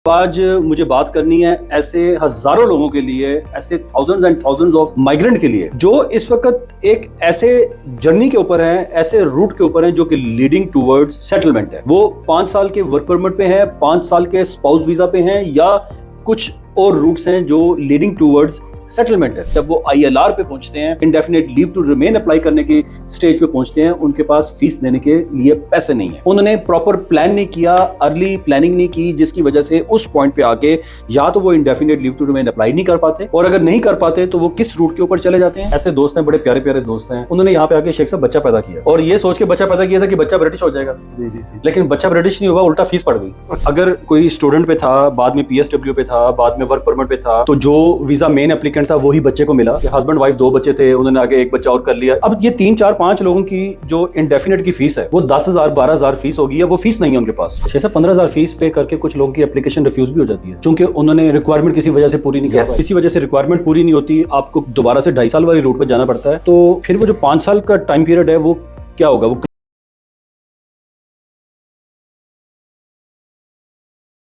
آج مجھے بات کرنی ہے ایسے ہزاروں لوگوں کے لیے، ایسے thousands and thousands of migrant کے لیے جو اس وقت ایک ایسے جرنی کے اوپر ہیں، ایسے روٹ کے اوپر ہیں جو کہ لیڈنگ ٹوورڈز سیٹلمنٹ ہے۔ وہ 5 سال کے ورک پرمٹ پہ ہیں، 5 سال کے اسپاؤس ویزا پہ ہیں، یا کچھ اور روٹس ہیں جو لیڈنگ ٹوورڈز سیٹلمنٹ ہے۔ جب وہ ILR پہ پہنچتے ہیں، indefinite leave to remain apply کرنے کی سٹیج پہ پہنچتے ہیں، ان کے پاس فیس دینے کے لیے پیسے نہیں ہیں۔ انہوں نے پراپر پلان نہیں کیا، ارلی پلاننگ نہیں کی، جس کی وجہ سے اس پوائنٹ پہ آ کے یا تو وہ indefinite leave to remain apply نہیں کر پاتے، اور اگر نہیں کر پاتے تو وہ کس روٹ کے اوپر چلے جاتے ہیں۔ ایسے دوست ہیں، بڑے پیارے پیارے دوست ہیں، انہوں نے یہاں پہ آ کے شیخ صاحب بچہ پیدا کیا، اور یہ سوچ کے بچہ پیدا کیا تھا کہ بچہ برٹش ہو جائے گا، لیکن بچہ برٹش نہیں ہوا، الٹا فیس پڑ گئی۔ اگر کوئی اسٹوڈنٹ پہ تھا، بعد میں PSW پہ تھا، بعد میں ورک پرمٹ پہ تھا، تو جو ویزا مین اپلیکینٹ تھا وہی بچے کو ملا۔ ہسبینڈ وائف 2 بچے تھے، انہوں نے آگے ایک بچہ اور کر لیا۔ اب یہ 3 4 5 لوگوں کی جو انڈیفینٹ کی فیس ہے وہ 10,000 12,000 فیس ہوگی، ہے وہ فیس نہیں ہے ان کے پاس۔ 6-15,000 فیس پے کر کے کچھ لوگوں کی اپلیکیشن ریفیوز بھی ہو جاتی ہے، چونکہ انہوں نے ریکوائرمنٹ کسی وجہ سے پوری نہیں کی۔ کسی وجہ سے ریکوائرمنٹ پوری نہیں ہوتی، آپ کو دوبارہ سے 2.5 سال والی روٹ پہ جانا پڑتا ہے، تو پھر وہ جو 5 سال کا ٹائم پیریڈ ہے وہ کیا ہوگا؟ وہ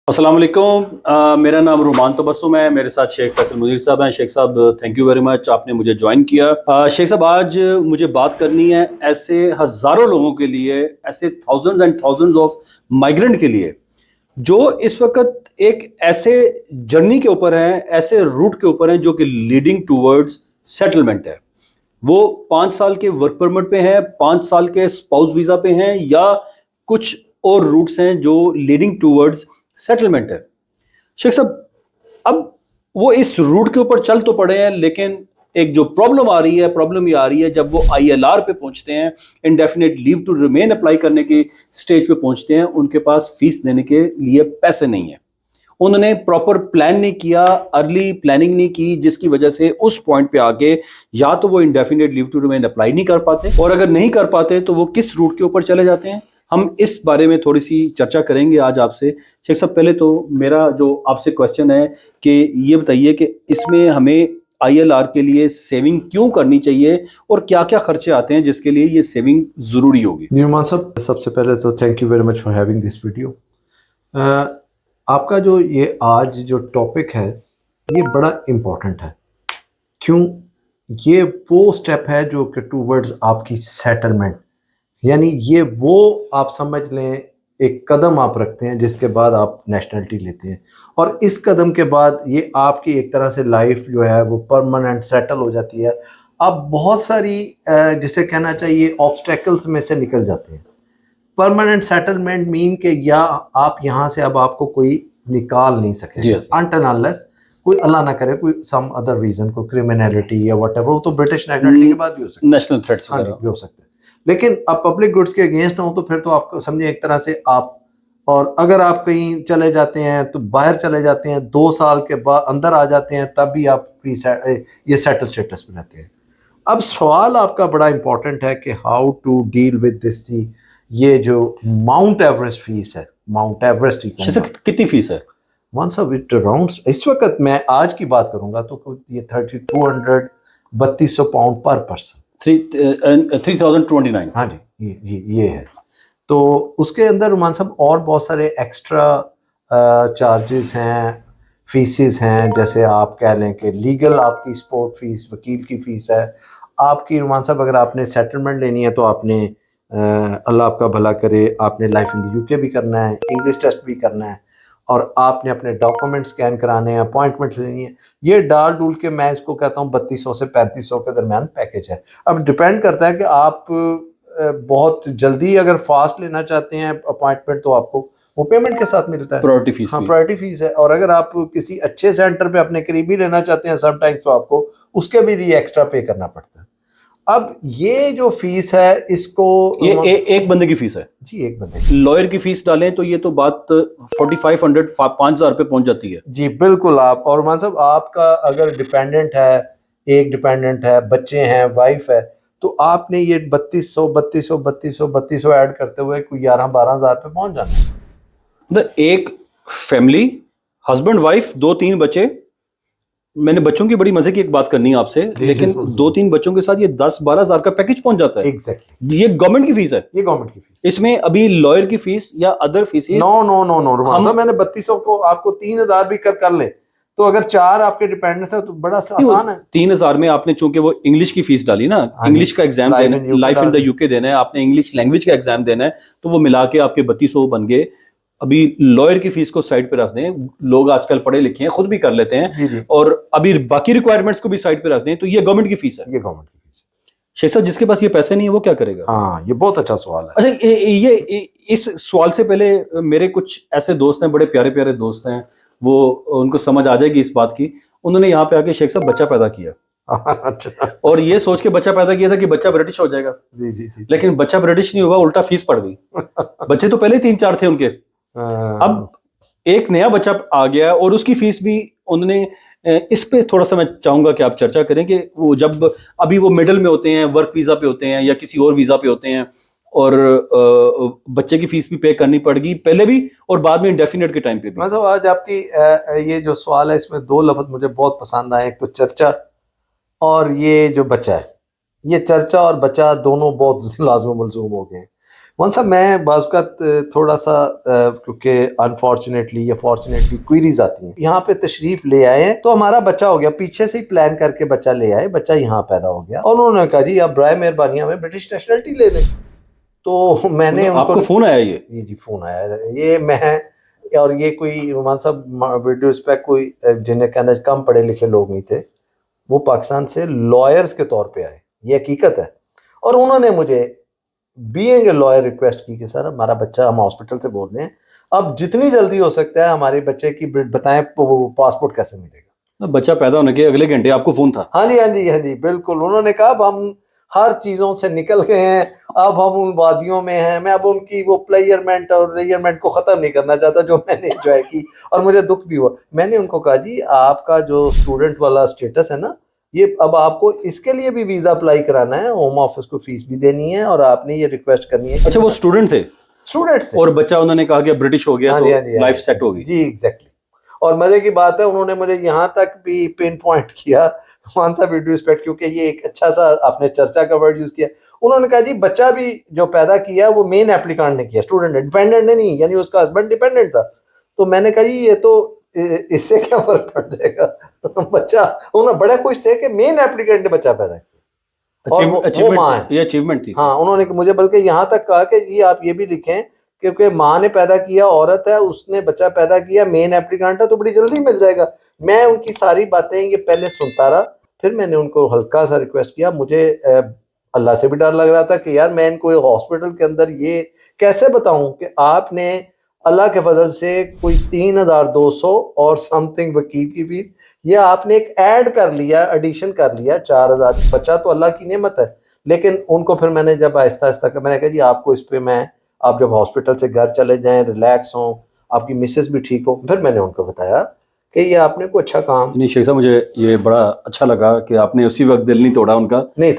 السلام علیکم، میرا نام رومان تبسم ہے، میرے ساتھ شیخ فیصل منیر صاحب ہیں۔ شیخ صاحب تھینک یو ویری مچ، آپ نے مجھے جوائن کیا۔ شیخ صاحب آج مجھے بات کرنی ہے ایسے ہزاروں لوگوں کے لیے، ایسے thousands and thousands of migrant کے لیے جو اس وقت ایک ایسے جرنی کے اوپر ہیں، ایسے روٹ کے اوپر ہیں جو کہ لیڈنگ ٹوورڈز سیٹلمنٹ ہے۔ وہ 5 سال کے ورک پرمٹ پہ ہیں، 5 سال کے اسپاؤس ویزا پہ ہیں، یا کچھ اور روٹس ہیں جو لیڈنگ ٹوورڈز سیٹلمنٹ ہے۔ شیخ صاحب اب وہ اس روٹ کے اوپر چل تو پڑے ہیں، لیکن ایک جو پرابلم آ رہی ہے، پرابلم یہ آ رہی ہے جب وہ ILR پہ پہنچتے ہیں، indefinite leave to remain apply کرنے کی سٹیج پہ پہنچتے ہیں، ان کے پاس فیس دینے کے لیے پیسے نہیں ہیں۔ انہوں نے پراپر پلان نہیں کیا، ارلی پلاننگ نہیں کی، جس کی وجہ سے اس پوائنٹ پہ آ کے یا تو وہ indefinite leave to remain apply نہیں کر پاتے، اور اگر نہیں کر پاتے تو وہ کس روٹ کے اوپر چلے جاتے ہیں۔ ہم اس بارے میں تھوڑی سی چرچا کریں گے آج آپ سے۔ شیخ صاحب پہلے تو میرا جو آپ سے کویسچن ہے کہ یہ بتائیے کہ اس میں ہمیں ILR کے لیے سیونگ کیوں کرنی چاہیے، اور کیا کیا خرچے آتے ہیں جس کے لیے یہ سیونگ ضروری ہوگی؟ نیومان صاحب، سب سے پہلے تو thank you very much for having this video. آپ کا جو یہ آج جو ٹاپک ہے یہ بڑا امپورٹنٹ ہے۔ کیوں؟ یہ وہ سٹیپ ہے جو کہ ٹوورڈز آپ کی سیٹلمنٹ، یعنی یہ وہ آپ سمجھ لیں ایک قدم آپ رکھتے ہیں جس کے بعد آپ نیشنلٹی لیتے ہیں، اور اس قدم کے بعد یہ آپ کی ایک طرح سے لائف جو ہے وہ پرماننٹ سیٹل ہو جاتی ہے۔ آپ بہت ساری جسے کہنا چاہیے آبسٹیکلز میں سے نکل جاتے ہیں۔ پرماننٹ سیٹلمنٹ مین کہ یا آپ یہاں سے اب آپ کو کوئی نکال نہیں سکے انٹل انلیس کوئی اللہ نہ کرے کوئی سم ادر ریزن، کوئی کرمینلٹی یا واٹ ایور، وہ تو برٹش نیشنلٹی کے بعد بھی ہو سکتا ہے، نیشنل تھریٹس بھی ہو سکتا ہے، لیکن اب پبلک گڈس کے اگینسٹ ہوں تو پھر تو آپ کو سمجھیں ایک طرح سے آپ، اور اگر آپ کہیں چلے جاتے ہیں تو باہر چلے جاتے ہیں 2 سال کے بعد اندر آ جاتے ہیں، تب بھی آپ یہ سیٹل اسٹیٹس میں رہتے ہیں۔ اب سوال آپ کا بڑا امپورٹنٹ ہے کہ how to deal with this, یہ جو ماؤنٹ ایوریسٹ فیس ہے، ماؤنٹ ایوریسٹ کتنی فیس ہے؟ ون صاحب اٹ اراؤنڈ، اس وقت میں آج کی بات کروں گا تو یہ 3200 پاؤنڈ پر پرسن، 3029۔ ہاں جی، یہ ہے۔ تو اس کے اندر رومان صاحب اور بہت سارے ایکسٹرا چارجز ہیں، فیسز ہیں، جیسے آپ کہہ لیں کہ لیگل آپ کی سپورٹ فیس، وکیل کی فیس ہے آپ کی رومان صاحب۔ اگر آپ نے سیٹلمنٹ لینی ہے تو آپ نے اللہ آپ کا بھلا کرے، آپ نے لائف ان دی UK بھی کرنا ہے، انگلش ٹیسٹ بھی کرنا ہے، اور آپ نے اپنے ڈاکومنٹ سکین کرانے ہیں، اپوائنٹمنٹ لینی ہے۔ یہ ڈال ڈول کے میں اس کو کہتا ہوں 3200 سے 3500 کے درمیان پیکج ہے۔ اب ڈیپینڈ کرتا ہے کہ آپ بہت جلدی اگر فاسٹ لینا چاہتے ہیں اپوائنٹمنٹ تو آپ کو وہ پیمنٹ کے ساتھ ملتا ہے، پرائورٹی فیس، ہاں پرائورٹی فیس ہے۔ اور اگر آپ کسی اچھے سینٹر پہ اپنے قریبی لینا چاہتے ہیں سم ٹائمز تو آپ کو اس کے بھی لیے ایکسٹرا پے کرنا پڑتا ہے۔ اب یہ جو فیس ہے اس کو یہ ایک بندے کی فیس ہے جی، ایک بندے کی، لائر کی فیس ڈالیں تو یہ تو بات 4500 5000 پہ پہنچ جاتی ہے۔ جی بالکل۔ آپ اور مان صاحب آپ کا اگر ڈیپینڈنٹ ہے، ایک ڈیپینڈنٹ ہے، بچے ہیں، وائف ہے، تو آپ نے یہ 3200 ایڈ کرتے ہوئے کوئی 11-12 ہزار پہ پہنچ جانا۔ ایک فیملی، ہسبینڈ وائف 2-3 بچے، میں نے بچوں کی بڑی مزے کی ایک بات کرنی ہے آپ سے, لیکن 2-3 بچوں کے ساتھ یہ 10-12 ہزار کا پیکج پہنچ جاتا ہے. ایگزیکٹلی, یہ گورنمنٹ کی فیس ہے, یہ گورنمنٹ کی فیس. اس میں ابھی لائر کی فیس یا ادر فیس نو رومان صاحب, میں نے 3200 کو آپ کو 3000 بھی کر لیں تو اگر 4 آپ کے ڈیپینڈنٹس ہیں تو بڑا آسان ہے. 3000 میں آپ نے چونکہ وہ انگلش کی فیس ڈالی نا, انگلش کا ایگزام دینا ہے, لائف ان دا یو کے دینا ہے, آپ نے انگلش لینگویج کا ایگزام دینا ہے, تو وہ ملا کے آپ کے 3200 بن گئے. ابھی لائر کی فیس کو سائڈ پہ رکھ دیں, لوگ آج کل پڑھے لکھے ہیں خود بھی کر لیتے ہیں, اور ابھی باقی ریکوائرمنٹس کو بھی سائڈ پہ رکھ دیں, تو یہ گورنمنٹ کی فیس ہے. یہ گورنمنٹ کی فیس ہے. شیخ صاحب, جس کے پاس یہ پیسے نہیں ہے وہ کیا کرے گا؟ ہاں, یہ بہت اچھا سوال ہے. اچھا, یہ اس سوال سے پہلے میرے کچھ ایسے دوست ہیں, بڑے پیارے پیارے دوست ہیں, وہ ان کو سمجھ آ جائے گی اس بات کی. انہوں نے یہاں پہ آ کے شیخ صاحب بچہ پیدا کیا, اور یہ سوچ کے بچہ پیدا کیا تھا کہ بچہ برٹش ہو جائے گا. لیکن بچہ برٹش نہیں ہوا, الٹا فیس پڑ گئی. بچے تو پہلے 3-4 تھے ان کے, اب ایک نیا بچہ آ گیا اور اس کی فیس بھی انہوں نے. اس پہ تھوڑا سا میں چاہوں گا کہ آپ چرچا کریں کہ وہ جب ابھی وہ مڈل میں ہوتے ہیں, ورک ویزا پہ ہوتے ہیں یا کسی اور ویزا پہ ہوتے ہیں, اور بچے کی فیس بھی پے کرنی پڑ گئی پہلے بھی اور بعد میں انڈیفینٹ کے ٹائم پہ بھی. مطلب آج آپ کی یہ جو سوال ہے اس میں 2 لفظ مجھے بہت پسند آئے, ایک تو چرچا اور یہ جو بچہ ہے. یہ چرچا اور بچہ دونوں بہت لازم ملزوم ہو گئے ہیں. ون صاحب, میں بعض اوقات تھوڑا سا کیونکہ انفارچونیٹلی یا فارچونیٹلی کوئریز آتی ہیں, یہاں پہ تشریف لے آئے ہیں تو ہمارا بچہ ہو گیا, پیچھے سے ہی پلان کر کے بچہ لے آئے, بچہ یہاں پیدا ہو گیا, اور انہوں نے کہا جی آپ برائے مہربانی ہمیں برٹش نیشنلٹی لے دیں. تو میں نے آپ کو فون آیا یہ؟ جی فون آیا یہ میں, اور یہ کوئی رومان صاحب ود رسپیکٹ کوئی جنہیں کہنا کم پڑھے لکھے لوگ نہیں تھے, وہ پاکستان سے لائرز کے طور پہ آئے, یہ حقیقت ہے. اور انہوں نے مجھے بینگ اے لائر ریکویسٹ کی کہ سر ہمارا بچہ, ہم ہاسپٹل سے بول رہے ہیں, اب جتنی جلدی ہو سکتا ہے ہمارے بچے کی بتائیں پاسپورٹ کیسے ملے گا. بچہ پیدا ہونے کے اگلے گھنٹے آپ کو فون تھا؟ ہاں جی بالکل. انہوں نے کہا اب ہم ہر چیزوں سے نکل گئے ہیں, اب ہم ان وادیوں میں ہیں, میں اب ان کی وہ پلیئرمنٹ اور ریئرمنٹ کو ختم نہیں کرنا چاہتا جو میں نے انجوائے کی, اور مجھے دکھ بھی ہوا. میں نے ان کو کہا جی آپ کا جو اسٹوڈنٹ والا اسٹیٹس ہے نا, یہ اب آپ کو اس کے لیے بھی ویزا اپلائی کرانا ہے, ہوم آفس کو فیس بھی دینی ہے, اور آپ نے یہ ریکویسٹ کرنی ہے. اچھا, وہ اسٹوڈنٹ تھے اور بچہ انہوں نے کہا کہ برٹش ہو گیا تو لائف سیٹ ہو گئی. جی ایگزیکٹلی. اور مزے کی بات ہے انہوں نے مجھے یہاں تک بھی پن پوائنٹ کیا, کون سا ویڈیو اسپیکٹ, کیونکہ یہ ایک اچھا سا آپ نے چرچا کا ورڈ یوز کیا. انہوں نے کہا جی بچہ بھی جو پیدا کیا وہ مین ایپلیکانٹ نے کیا, اسٹوڈنٹ نے, ڈیپینڈنٹ نے نہیں, یعنی اس کا ہسبینڈ ڈیپینڈنٹ تھا. تو میں نے کہا جی یہ تو اس سے کیا فرق پڑ جائے گا, بچہ, انہوں نے بڑے خوش تھے کہ مین ایپلیکینٹ نے بچہ پیدا کیا, اور وہ ماں ہے. یہ اچیومنٹ تھی. ہاں, انہوں نے مجھے بلکہ یہاں تک کہا کہ جی آپ یہ بھی لکھیں کیونکہ ماں نے پیدا کیا, عورت ہے, اس نے بچہ پیدا کیا, مین ایپلیکانٹ ہے, تو بڑی جلدی مل جائے گا. میں ان کی ساری باتیں یہ پہلے سنتا رہا, پھر میں نے ان کو ہلکا سا ریکویسٹ کیا. مجھے اللہ سے بھی ڈر لگ رہا تھا کہ یار میں ان کو ہاسپٹل کے اندر یہ کیسے بتاؤں کہ آپ نے اللہ کے فضل سے کوئی 3200 اور سم تھنگ وکیل کی فیس, یہ آپ نے ایک ایڈ کر لیا, ایڈیشن کر لیا 4000. بچہ تو اللہ کی نعمت ہے, لیکن ان کو پھر میں نے جب آہستہ آہستہ میں نے کہا جی آپ کو اس پہ میں, آپ جب ہاسپٹل سے گھر چلے جائیں, ریلیکس ہوں, آپ کی مسز بھی ٹھیک ہو. پھر میں نے ان کو بتایا کہ یہ آپ نے کوئی اچھا کام نہیں. شیخ صاحب مجھے یہ بڑا اچھا لگا کہ آپ نے اسی وقت دل نہیں توڑا ان کا. نہیں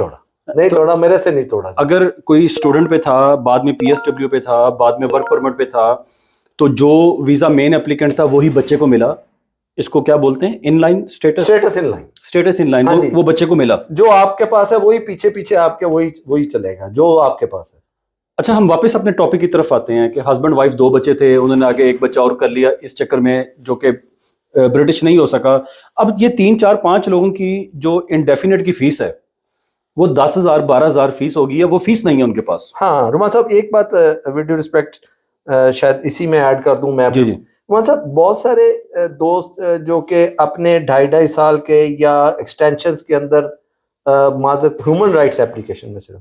توڑا, میرے سے نہیں توڑا. اگر کوئی اسٹوڈنٹ پہ تھا, بعد میں پی ایس ڈبلیو پہ تھا, بعد میں ورک پرمٹ پہ تھا, تو جو ویزا مین اپلیکینٹ تھا وہی بچے کو ملا. اس کو کیا بولتے ہیں, online status online, وہ بچے کو ملا. جو آپ کے پاس ہے وہی پیچھے پیچھے آپ کے وہی چلے گا جو آپ کے پاس ہے. اچھا, ہم واپس اپنے ٹاپک کی طرف آتے ہیں کہ ہسبینڈ وائف 2 بچے تھے, انہوں نے آگے ایک بچہ اور کر لیا اس چکر میں جو کہ برٹش نہیں ہو سکا. اب یہ 3-4-5 لوگوں کی جو انڈیفینٹ کی فیس ہے وہ 10,000 12,000 فیس ہوگی ہے, وہ فیس نہیں ہے ان کے پاس. ہاں رومان صاحب, ایک بات ود رسپیکٹ شاید اسی میں ایڈ کر دوں میں. جی رومان صاحب, بہت سارے دوست جو کہ اپنے 2.5 سال کے یا ایکسٹینشنز کے اندر معذرت ہیومن رائٹس اپلیکیشن میں صرف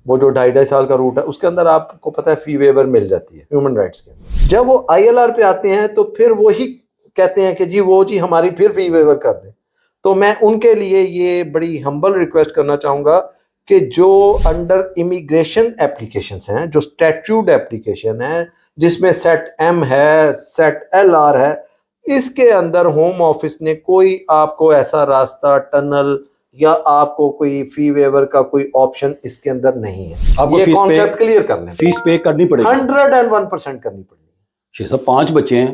وہ جو 2.5 سال کا روٹ ہے اس کے اندر آپ کو پتہ ہے فی ویور مل جاتی ہے ہیومن رائٹس کے اندر. جب وہ ILR پہ آتے ہیں تو پھر وہی کہتے ہیں کہ جی ہماری پھر فی ویور کر دیں. تو میں ان کے لیے یہ بڑی ہمبل ریکویسٹ کرنا چاہوں گا کہ جو انڈر امیگریشن اپلیکیشنز ہیں, جو اسٹیچوڈ اپلیکیشن ہے جس میں سیٹ ایم ہے, سیٹ LR ہے, اس کے اندر ہوم آفس نے کوئی آپ کو ایسا راستہ, ٹنل یا آپ کو کوئی فی ویور کا کوئی آپشن اس کے اندر نہیں ہے. آپ کو یہ کانسیپٹ کلیئر کر لیں, فیس پے کرنی پڑے گی, 101% کرنی پڑے گی. شیخ صاحب 5 بچے ہیں,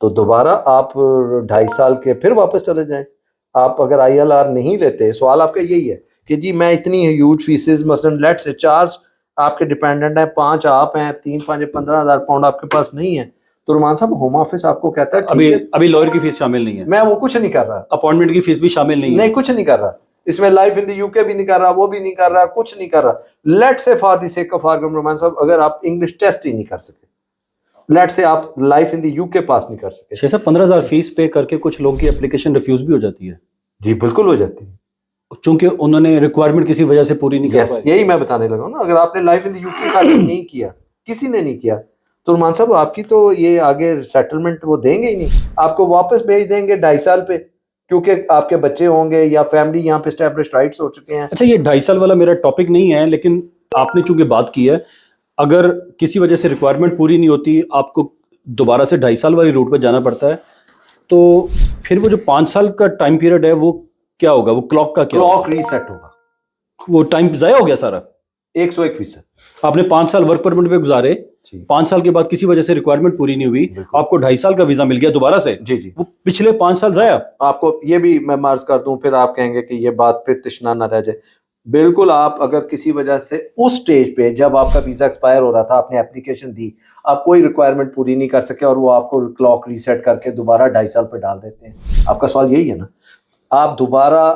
تو دوبارہ آپ 2.5 سال کے پھر واپس چلے جائیں. آپ اگر ILR نہیں لیتے, سوال آپ کا یہی ہے کہ جی میں اتنی ہیوج فیسز مثلاً لیٹ سے 4 آپ کے ڈیپینڈنٹ ہیں, 5 آپ ہیں, 3 5 15,000 پاؤنڈ آپ کے پاس نہیں ہے, تو رحمان صاحب ہوم آفس آپ کو کہتا ہے ابھی لائر کی فیس شامل نہیں ہے, میں وہ کچھ نہیں کر رہا, اپوائنٹمنٹ کی فیس بھی شامل نہیں ہے, نہیں کچھ نہیں کر رہا اس میں, لائف ان دی UK بھی نہیں کر رہا, وہ بھی نہیں کر رہا, کچھ نہیں کر رہا. Let's say for the sake of argument Rahman sahab اگر آپ انگلش ٹیسٹ ہی نہیں کر سکے, لیٹ سے آپ لائف ان دی UK پاس نہیں کر سکے, شیخ صاحب 15,000 فیس پے کر کے کچھ لوگوں کی اپلیکیشن ریفیوز بھی ہو جاتی ہے. جی بالکل ہو جاتی ہے, چونکہ انہوں نے ریکوائرمنٹ کسی وجہ سے پوری نہیں کر پائے. یہی میں بتانے لگا ہوں نا, اگر آپ نے لائف ان دی UK کا نہیں کیا, کسی نے نہیں کیا, تو رحمان صاحب آپ کی تو یہ آگے سیٹلمنٹ وہ دیں گے ہی نہیں, آپ کو واپس بھیج دیں گے 2.5 سال پہ, کیونکہ آپ کے بچے ہوں گے یا فیملی یہاں پہ اسٹیبلش رائٹس ہو چکے ہیں. اچھا, یہ 2.5 سال والا میرا ٹاپک نہیں ہے, لیکن آپ نے چونکہ بات کی ہے, اگر کسی وجہ سے ریکوائرمنٹ پوری نہیں ہوتی, آپ کو دوبارہ سے 2.5 سال والی روٹ پہ جانا پڑتا ہے, تو پھر وہ جو 5 سال کا ٹائم پیریڈ ہے وہ کیا ہوگا, وہ کلاک کا کیا ہوگا؟ کلاک ریسیٹ ہوگا, وہ ٹائم ضائع ہو گیا سارا. 101%. آپ نے 5 سال ورک پرمٹ پہ گزارے, 5 سال کے بعد کسی وجہ سے ریکوائرمنٹ پوری نہیں ہوئی, آپ کو 2.5 سال کا ویزا مل گیا دوبارہ سے, جی وہ پچھلے 5 سال ضائع. آپ کو یہ بھی میں عرض کر دوں, پھر آپ کہیں گے کہ یہ بات پھر تشنا نہ رہ جائے. بالکل, آپ اگر کسی وجہ سے اس سٹیج پہ جب آپ کا ویزا ایکسپائر ہو رہا تھا, آپ نے اپلیکیشن دی, آپ کوئی ریکوائرمنٹ پوری نہیں کر سکے, اور وہ آپ کو کلاک ریسیٹ کر کے دوبارہ 2.5 سال پہ ڈال دیتے ہیں, آپ کا سوال یہی ہے نا, آپ دوبارہ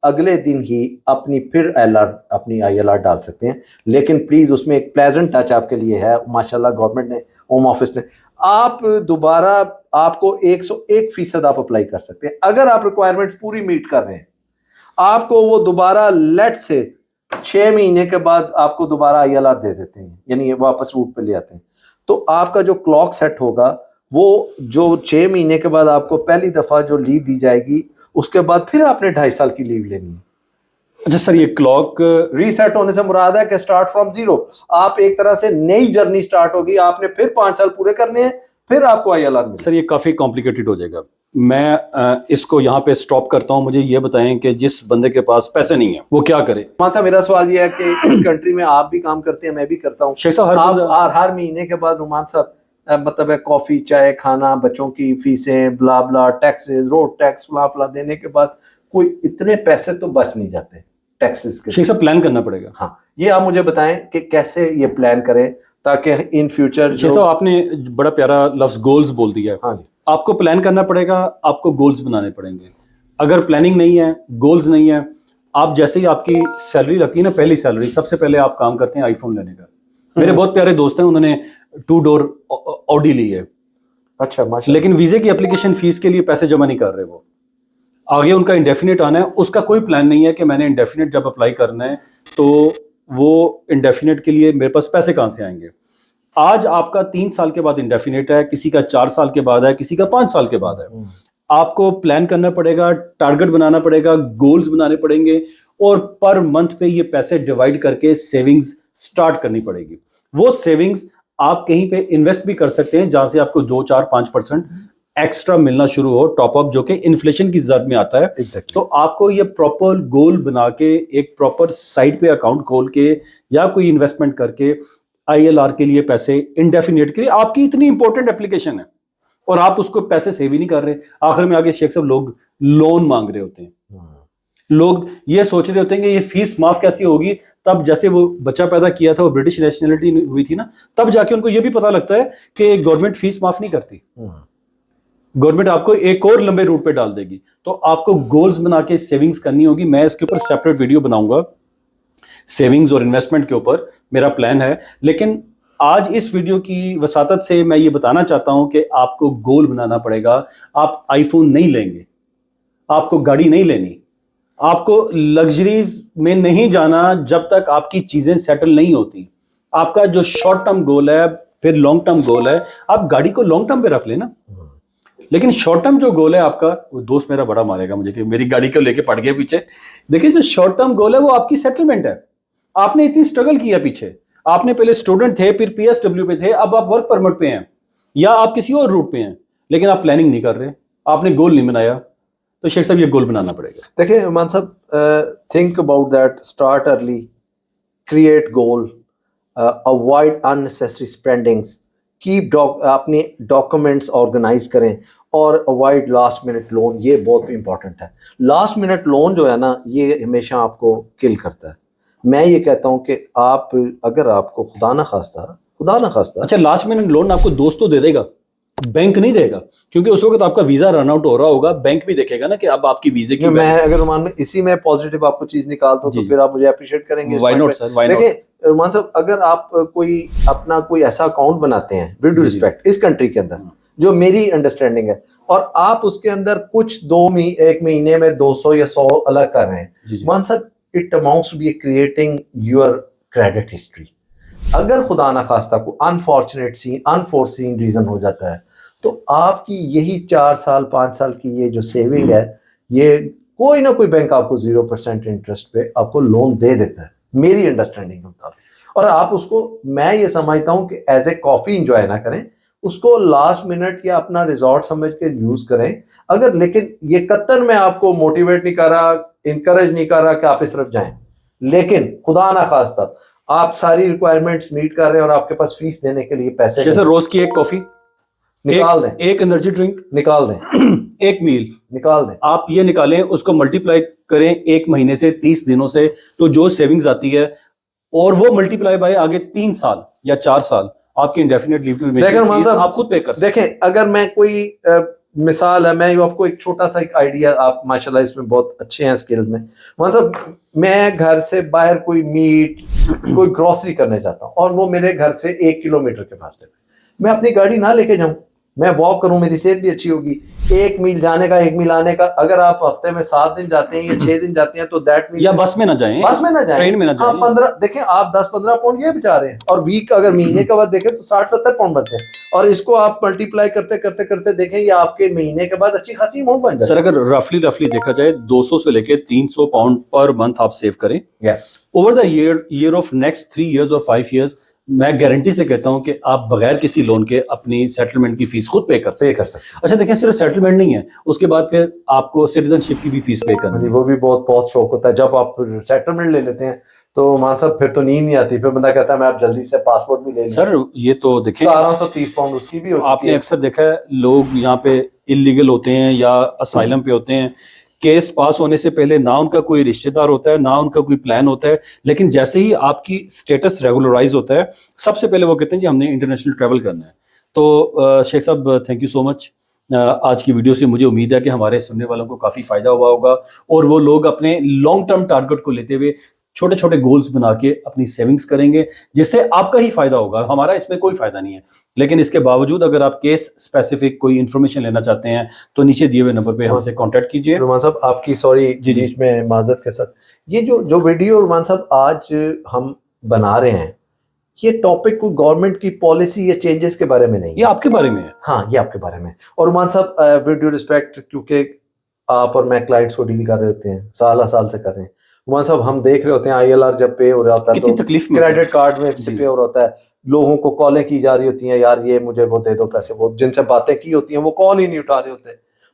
اگلے دن ہی اپنی پھر اپنی ILR ڈال سکتے ہیں, لیکن پلیز اس میں ایک پلیزنٹ ٹچ آپ کے لیے ہے, ماشاءاللہ گورنمنٹ نے, ہوم آفس نے, آپ دوبارہ آپ کو 101% آپ اپلائی کر سکتے ہیں اگر آپ ریکوائرمنٹس پوری میٹ کر رہے ہیں. آپ کو وہ دوبارہ لیٹ سے 6 مہینے کے بعد آپ کو دوبارہ ILR دے دیتے ہیں, یعنی واپس روٹ پہ لے آتے ہیں. تو آپ کا جو کلاک سیٹ ہوگا, وہ جو 6 مہینے کے بعد آپ کو پہلی دفعہ جو لیو دی جائے گی, اس کے بعد پھر آپ نے 2.5 سال کی لیو لینی ہے. اچھا سر, یہ کلاک ریسیٹ ہونے سے مراد ہے کہ اسٹارٹ فرام زیرو, آپ ایک طرح سے نئی جرنی اسٹارٹ ہوگی, آپ نے پھر 5 سال پورے کرنے ہیں, پھر آپ کو ILR ملے. سر یہ کافی کمپلیکیٹڈ ہو جائے گا, میں اس کو یہاں پہ سٹاپ کرتا ہوں. مجھے یہ بتائیں کہ جس بندے کے پاس پیسے نہیں ہیں وہ کیا کرے؟ میرا سوال یہ ہے کہ اس کنٹری میں آپ بھی کام کرتے ہیں, میں بھی کرتا ہوں, شیخ صاحب ہر مہینے کے بعد رحمان صاحب مطلب ہے کافی چائے کھانا, بچوں کی فیسیں, بلا بلا, ٹیکسز, روڈ ٹیکس, فلا فلا دینے کے بعد کوئی اتنے پیسے تو بچ نہیں جاتے ٹیکسز کے. شیخ صاحب پلان کرنا پڑے گا. ہاں, یہ آپ مجھے بتائیں کہ کیسے یہ پلان کریں تاکہ ان فیوچر. شیخ صاحب آپ نے بڑا پیارا لفظ گولز بول دیا ہے. ہاں جی, آپ کو پلان کرنا پڑے گا, آپ کو گولز بنانے پڑیں گے. اگر پلاننگ نہیں ہے, گولز نہیں ہے, آپ جیسے ہی آپ کی سیلری لگتی ہے نا, پہلی سیلری, سب سے پہلے آپ کام کرتے ہیں آئی فون لینے کا. میرے بہت پیارے دوست ہیں, انہوں نے 2 ڈور آڈی لی ہے. اچھا, لیکن ویزے کی اپلیکیشن فیس کے لیے پیسے جمع نہیں کر رہے. وہ آگے ان کا انڈیفینٹ آنا ہے, اس کا کوئی پلان نہیں ہے کہ میں نے انڈیفینٹ جب اپلائی کرنا ہے تو وہ انڈیفینٹ کے لیے میرے پاس پیسے کہاں سے آئیں گے. آج آپ کا 3 سال کے بعد انڈیفینٹ ہے, کسی کا 4 سال کے بعد ہے, کسی کا 5 سال کے بعد ہے. آپ کو پلان کرنا پڑے گا, ٹارگٹ بنانا پڑے گا, گولز بنانے پڑیں گے, اور پر منتھ پہ یہ پیسے ڈیوائڈ کر کے سیونگز سٹارٹ کرنی پڑے گی. وہ سیونگز آپ کہیں پہ انویسٹ بھی کر سکتے ہیں جہاں سے آپ کو 2-4-5% ایکسٹرا ملنا شروع ہو, ٹاپ اپ, جو کہ انفلیشن کی زد میں آتا ہے. تو آپ کو یہ پراپر گول بنا کے, ایک پراپر سائٹ پہ اکاؤنٹ کھول کے یا کوئی انویسٹمنٹ کر کے ILR کے لیے پیسے انڈیفینیٹ کے لیے, آپ کی اتنی امپورٹنٹ اپلیکیشن ہے اور آپ اس کو پیسے سیو ہی نہیں کر رہے. آخر میں آگے شیخ صاحب لوگ لون مانگ رہے ہوتے ہیں, لوگ یہ سوچ رہے ہوتے ہیں کہ یہ فیس معاف کیسی ہوگی. تب جیسے وہ بچہ پیدا کیا تھا, وہ برٹش نیشنلٹی ہوئی تھی نا, تب جا کے ان کو یہ بھی پتا لگتا ہے کہ گورنمنٹ فیس معاف نہیں کرتی, گورنمنٹ آپ کو ایک اور لمبے روٹ پہ ڈال دے گی. تو آپ کو گولز بنا کے سیونگز کرنی ہوگی. میں اس کے اوپر سیپریٹ ویڈیو بناؤں گا, سیونگز اور انویسٹمنٹ کے اوپر میرا پلان ہے. لیکن آج اس ویڈیو کی وساطت سے میں یہ بتانا چاہتا ہوں کہ آپ کو گول بنانا پڑے گا. آپ آئی فون نہیں لیں گے, آپ کو گاڑی نہیں لینی, آپ کو لگژریز میں نہیں جانا جب تک آپ کی چیزیں سیٹل نہیں ہوتی. آپ کا جو شارٹ ٹرم گول ہے, پھر لانگ ٹرم گول ہے, آپ گاڑی کو لانگ ٹرم پہ رکھ لینا. لیکن شارٹ ٹرم جو گول ہے آپ کا, وہ دوست میرا بڑا مارے گا مجھے کہ میری گاڑی کو لے کے پڑ گیا پیچھے. دیکھیں جو شارٹ ٹرم گول ہے وہ آپ کی سیٹلمنٹ ہے. آپ نے اتنی اسٹرگل کیا پیچھے, آپ نے پہلے اسٹوڈنٹ تھے, پھر PSW پہ تھے, اب آپ ورک پرمٹ پہ ہیں یا آپ کسی اور روٹ پہ ہیں, لیکن آپ پلاننگ نہیں کر رہے, آپ نے گول نہیں بنایا. تو شیخ صاحب یہ گول بنانا پڑے گا. دیکھیں عمان صاحب, think about that, start early, create goal, avoid unnecessary spendings, keep اپنے ڈاکومنٹس آرگنائز کریں اور اوائڈ لاسٹ منٹ لون. یہ بہت امپورٹنٹ ہے. لاسٹ منٹ لون جو ہے نا یہ ہمیشہ آپ کو کل کرتا ہے. میں یہ کہتا ہوں کہ آپ اگر آپ کو خدا نہ خواستہ اچھا لاسٹ منٹ لون آپ کو دوست تو دے دے گا, بینک نہیں دے گا, کیونکہ اس وقت آپ کا ویزا رن آؤٹ ہو رہا ہوگا, بینک بھی دیکھے گا نا کہ اب آپ کی ویزے کی. میں اگر رحمان میں اسی میں پازیٹیو آپ کو چیز نکال دوں تو پھر آپ مجھے اپریشیٹ کریں گے. Why not sir, why not. دیکھیں رحمان صاحب, اگر آپ کوئی اپنا کوئی ایسا اکاؤنٹ بناتے ہیں ود ڈو ریسپیکٹ اس کنٹری کے اندر, جو میری انڈرسٹینڈنگ ہے, اور آپ اس کے اندر کچھ ایک مہینے میں 200 یا 100 الگ کر رہے ہیں, رحمان صاحب it amounts to be creating your credit history. اگر خدا نہ خواستہ کو انفورسین ریزن ہو جاتا ہے تو آپ کی یہی 4 سال 5 سال کی یہ جو سیونگ ہے, یہ کوئی نہ کوئی بینک آپ کو 0% انٹرسٹ پہ آپ کو لون دے دیتا ہے میری انڈرسٹینڈنگ کے مطابق. اور آپ اس کو, میں یہ سمجھتا ہوں کہ ایز اے کافی انجوائے نہ کریں, اس کو لاسٹ منٹ یا اپنا ریزورٹ سمجھ کے یوز کریں. اگر لیکن یہ قطن میں آپ کو موٹیویٹ نہیں کر رہا, انکریج نہیں کر رہا کہ آپ اس طرف جائیں, لیکن خدا نہ خواستہ آپ ساری ریکوائرمنٹس میٹ کر رہے ہیں اور آپ کے پاس فیس دینے کے لیے پیسے جیسے روز کی ایک کافی نکال دیں, ایک انرجی ڈرنک نکال دیں, ایک میل نکال دیں, آپ یہ نکالیں, اس کو ملٹیپلائی کریں ایک مہینے سے 30 دنوں سے, تو جو سیونگز آتی ہے اور وہ ملٹیپلائی بائی آگے 3 سال یا 4 سال آپ کی انڈیفینٹ لیو ٹو ریمین آپ خود پے کر سکتے. دیکھیں اگر میں کوئی مثال ہے, میں آپ کو ایک چھوٹا سا ایک آئیڈیا, آپ ماشاءاللہ اس میں بہت اچھے ہیں اسکل میں. مطلب میں گھر سے باہر کوئی میٹ کوئی گروسری کرنے جاتا ہوں اور وہ میرے گھر سے 1 کلومیٹر کے فاصلے پہ, میں اپنی گاڑی نہ لے کے جاؤں, میں واک کروں, میری صحت بھی اچھی ہوگی. 1 میل جانے کا 1 میل آنے کا, اگر آپ ہفتے میں 7 دن جاتے ہیں یا 6 دن جاتے ہیں تو دیٹ مینس, یا بس میں نہ جائیں, ٹرین میں نہ جائیں. 15 دیکھیں آپ 10-15 پاؤنڈ یہ بچا رہے ہیں, اور ویک اگر مہینے کے بعد دیکھیں تو 60-70 پاؤنڈ بچتے ہیں, اور اس کو آپ ملٹیپلائی کرتے کرتے کرتے دیکھیں یہ آپ کے مہینے کے بعد اچھی خاصی اماؤنٹ بن جاتی ہے. سر اگر رفلی دیکھا جائے 200 سے لے کے 300 پاؤنڈ پر منتھ آپ سیو کریں, yes over the year of next 3 years اور 5 ایئرز, میں گارنٹی سے کہتا ہوں کہ آپ بغیر کسی لون کے اپنی سیٹلمنٹ کی فیس خود پے کر سکتے ہیں. اچھا دیکھیں صرف سیٹلمنٹ نہیں ہے, اس کے بعد پھر آپ کو سٹیزن شپ کی بھی فیس پے کرنی ہے. وہ بھی بہت شوق ہوتا ہے جب آپ سیٹلمنٹ لے لیتے ہیں تو مان صاحب پھر تو نیند نہیں آتی, پھر بندہ کہتا ہے میں آپ جلدی سے پاسپورٹ بھی لے لیں. سر یہ تو دیکھیں 1730 پاؤنڈ اس کی بھی ہوتی ہے. آپ نے اکثر دیکھا ہے لوگ یہاں پہ انلیگل ہوتے ہیں یا اسائلم پہ ہوتے ہیں, کیس پاس ہونے سے پہلے نہ ان کا کوئی رشتہ دار ہوتا ہے, نہ ان کا کوئی پلان ہوتا ہے, لیکن جیسے ہی آپ کی سٹیٹس ریگولرائز ہوتا ہے سب سے پہلے وہ کہتے ہیں کہ ہم نے انٹرنیشنل ٹریول کرنا ہے. تو شیخ صاحب تھینک یو سو مچ. آج کی ویڈیو سے مجھے امید ہے کہ ہمارے سننے والوں کو کافی فائدہ ہوا ہوگا, اور وہ لوگ اپنے لانگ ٹرم ٹارگٹ کو لیتے ہوئے چھوٹے چھوٹے گولز بنا کے اپنی سیونگز کریں گے, جس سے آپ کا ہی فائدہ ہوگا, ہمارا اس میں کوئی فائدہ نہیں ہے. لیکن اس کے باوجود اگر آپ کیس اسپیسیفک کوئی انفارمیشن لینا چاہتے ہیں تو نیچے دیے ہوئے نمبر پہ ہم سے کانٹیکٹ کیجیے. رحمان صاحب آپ کی سوری بیچ میں معذرت کے ساتھ, یہ جو ویڈیو رحمان صاحب آج ہم بنا رہے ہیں, یہ ٹاپک کوئی گورنمنٹ کی پالیسی یا چینجز کے بارے میں نہیں, یہ آپ کے بارے میں ہے. ہاں یہ آپ کے بارے میں. اور رحمان صاحب ود ڈیو ریسپیکٹ, کیونکہ آپ اور میں کلائنٹس کو ڈیل کر رہے ہوتے ہیں, سال سے کر رہے ہیں. رحمان صاحب ہم دیکھ رہے ہوتے ہیں ILR جب پے ہو رہا ہوتا ہے کتنی تکلیف میں, کریڈٹ کارڈ میں سے پے ہو رہا ہوتا ہے, لوگوں کو کالیں کی جا رہی ہوتی ہیں, یار یہ مجھے وہ دے دو پیسے, وہ جن سے باتیں کی ہوتی ہیں وہ کال ہی نہیں اٹھا رہے ہوتے,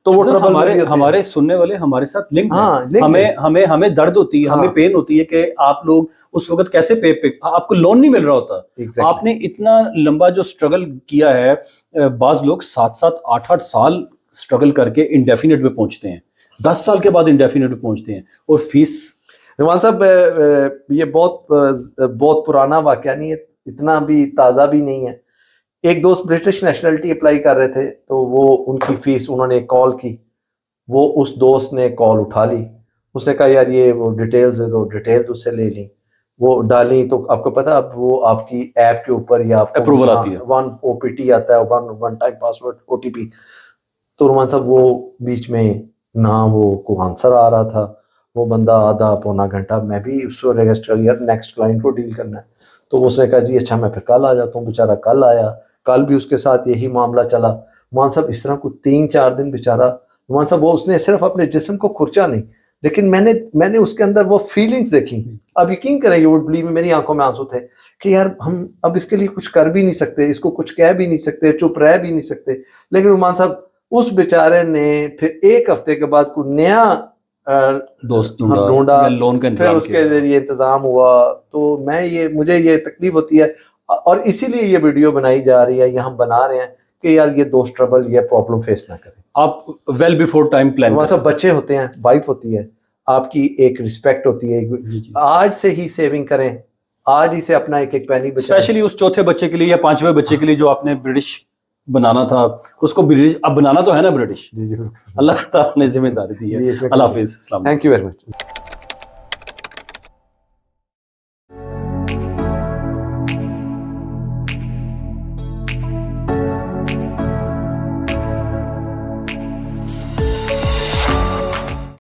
تو وہ ہمارے سننے والے ہمارے ساتھ لنک ہیں. ہمیں درد ہوتی ہے, ہمیں پین ہوتی ہے کہ آپ لوگ اس وقت کیسے آپ کو لون نہیں مل رہا ہوتا. آپ نے اتنا لمبا جو اسٹرگل کیا ہے, بعض لوگ 7-7 8-8 سال اسٹرگل کر کے انڈیفینٹ پہ پہنچتے ہیں, 10 سال کے بعد انڈیفینٹ پہ پہنچتے ہیں, اور فیس. رحمان صاحب یہ بہت پرانا واقعہ نہیں ہے, اتنا بھی تازہ بھی نہیں ہے. ایک دوست برٹش نیشنلٹی اپلائی کر رہے تھے, تو وہ ان کی فیس انہوں نے کال کی, وہ اس دوست نے کال اٹھا لی, اس نے کہا یار یہ وہ ڈیٹیلز ہے, تو ڈیٹیلز اس سے لے لیں, وہ ڈالیں, تو آپ کو پتا اب وہ آپ کی ایپ کے اوپر یا اپروول آتی ہے, 1 OPT آتا ہے, 1 ٹائم پاسورڈ OTP. تو رحمان صاحب وہ بیچ میں نہ وہ کو آنسر آ رہا تھا, وہ بندہ آدھا پونا گھنٹہ, میں بھی اس کو رجسٹر یار نیکسٹ کلائنٹ کو ڈیل کرنا ہے, تو اس نے کہا جی اچھا میں پھر کل آ جاتا ہوں. بیچارہ کل آیا, کل بھی اس کے ساتھ یہی معاملہ چلا. رحمان صاحب اس طرح کو 3-4 دن بیچارہ, رحمان صاحب وہ اس نے صرف اپنے جسم کو کھرچا نہیں, لیکن میں نے اس کے اندر وہ فیلنگز دیکھی. اب یقین کریں, یو وڈ بلیو, میری آنکھوں میں آنسو تھے کہ یار ہم اب اس کے لیے کچھ کر بھی نہیں سکتے, اس کو کچھ کہہ بھی نہیں سکتے, چپ رہ بھی نہیں سکتے. لیکن رحمان صاحب اس بیچارے نے پھر 1 ہفتے کے بعد کوئی نیا دوست ڈھونڈا، یا لون کا پھر انتظام اس کے کیا۔ ذریعے انتظام ہوا. تو مجھے یہ تکلیف ہوتی ہے، اور اسی لیے یہ ویڈیو بنائی جا رہی ہے، یہ ہم بنا رہے ہیں کہ یار یہ دوست ٹربل، یہ پرابلم فیس نہ کریں. آپ ویل بیفور ٹائم پلان ہمارے ساتھ بچے ہوتے ہیں، وائف ہوتی ہے، آپ کی ایک رسپیکٹ ہوتی ہے. آج سے ہی سیونگ کریں، آج ہی سے اپنا ایک ایک پینی بچائیں. اسپیشلی اس چوتھے بچے کے لیے یا پانچویں بچے کے لیے جو آپ نے برٹش بنانا تھا، اس کو برٹش اب بنانا تو ہے نا برٹش. جی جی اللہ تعالیٰ نے ذمہ داری دی ہے. جی، اس میں اللہ حافظ، السلام علیکم. Thank you very much.